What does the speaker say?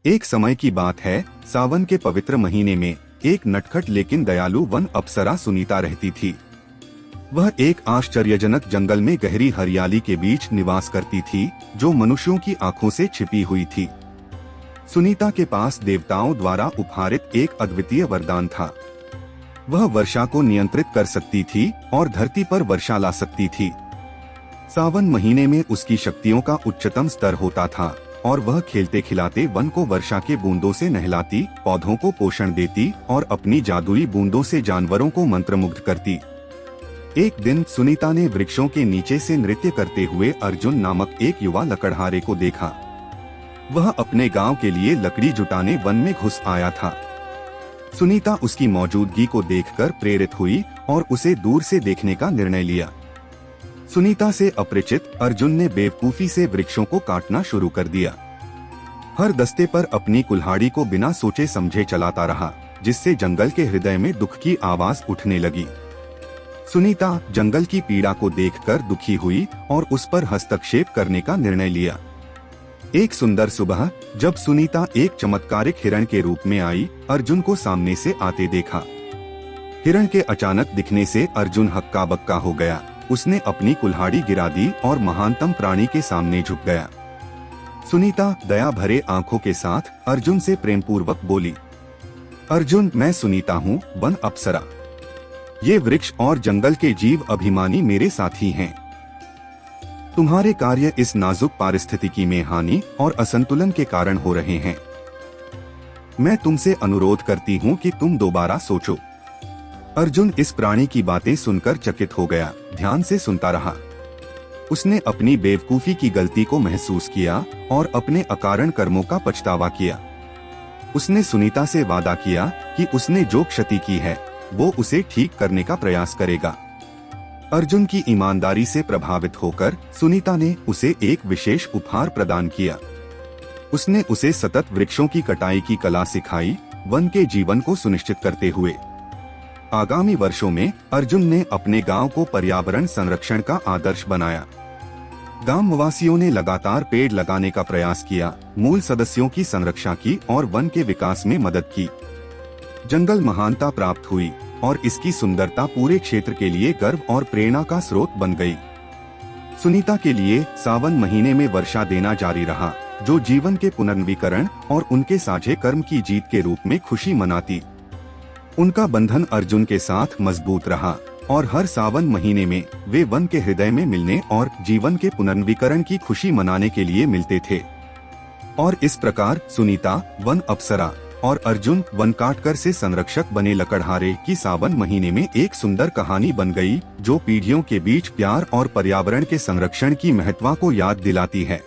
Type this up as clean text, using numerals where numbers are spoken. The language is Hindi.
एक समय की बात है, सावन के पवित्र महीने में एक नटखट लेकिन दयालु वन अप्सरा सुनीता रहती थी। वह एक आश्चर्यजनक जंगल में गहरी हरियाली के बीच निवास करती थी, जो मनुष्यों की आंखों से छिपी हुई थी। सुनीता के पास देवताओं द्वारा उपहारित एक अद्वितीय वरदान था। वह वर्षा को नियंत्रित कर सकती थी और धरती पर वर्षा ला सकती थी। सावन महीने में उसकी शक्तियों का उच्चतम स्तर होता था और वह खेलते खिलाते वन को वर्षा के बूंदों से नहलाती, पौधों को पोषण देती और अपनी जादुई बूंदों से जानवरों को मंत्रमुग्ध करती। एक दिन सुनीता ने वृक्षों के नीचे से नृत्य करते हुए अर्जुन नामक एक युवा लकड़हारे को देखा। वह अपने गांव के लिए लकड़ी जुटाने वन में घुस आया था। सुनीता उसकी मौजूदगी को देखकर प्रेरित हुई और उसे दूर से देखने का निर्णय लिया। सुनीता से अपरिचित अर्जुन ने बेवकूफी से वृक्षों को काटना शुरू कर दिया। हर दस्ते पर अपनी कुल्हाड़ी को बिना सोचे समझे चलाता रहा, जिससे जंगल के हृदय में दुख की आवाज उठने लगी। सुनीता जंगल की पीड़ा को देखकर दुखी हुई और उस पर हस्तक्षेप करने का निर्णय लिया। एक सुंदर सुबह जब सुनीता एक चमत्कारिक हिरण के रूप में आई, अर्जुन को सामने से आते देखा। हिरण के अचानक दिखने से अर्जुन हक्का बक्का हो गया। उसने अपनी कुल्हाड़ी गिरा दी और महानतम प्राणी के सामने झुक गया। सुनीता दया भरे आंखों के साथ अर्जुन से प्रेमपूर्वक बोली, अर्जुन, मैं सुनीता हूँ, वन अप्सरा। ये वृक्ष और जंगल के जीव अभिमानी मेरे साथी हैं। तुम्हारे कार्य इस नाजुक पारिस्थितिकी में हानि और असंतुलन के कारण हो रहे हैं। मैं तुमसे अनुरोध करती हूँ कि तुम दोबारा सोचो। अर्जुन इस प्राणी की बातें सुनकर चकित हो गया, ध्यान से सुनता रहा। उसने अपनी बेवकूफी की गलती को महसूस किया और अपने अकारण कर्मों का पछतावा किया। उसने सुनीता से वादा किया कि उसने जो क्षति की है वो उसे ठीक करने का प्रयास करेगा। अर्जुन की ईमानदारी से प्रभावित होकर सुनीता ने उसे एक विशेष उपहार प्रदान किया। उसने उसे सतत वृक्षों की कटाई की कला सिखाई, वन के जीवन को सुनिश्चित करते हुए। आगामी वर्षों में अर्जुन ने अपने गांव को पर्यावरण संरक्षण का आदर्श बनाया। गांववासियों ने लगातार पेड़ लगाने का प्रयास किया, मूल सदस्यों की संरक्षा की और वन के विकास में मदद की। जंगल महानता प्राप्त हुई और इसकी सुंदरता पूरे क्षेत्र के लिए गर्व और प्रेरणा का स्रोत बन गई। सुनीता के लिए सावन महीने में वर्षा देना जारी रहा, जो जीवन के पुनर्नवीकरण और उनके साझे कर्म की जीत के रूप में खुशी मनाती। उनका बंधन अर्जुन के साथ मजबूत रहा और हर सावन महीने में वे वन के हृदय में मिलने और जीवन के पुनर्नवीकरण की खुशी मनाने के लिए मिलते थे। और इस प्रकार सुनीता वन अप्सरा और अर्जुन वन काटकर से संरक्षक बने लकड़हारे की सावन महीने में एक सुंदर कहानी बन गई, जो पीढ़ियों के बीच प्यार और पर्यावरण के संरक्षण की महत्व को याद दिलाती है।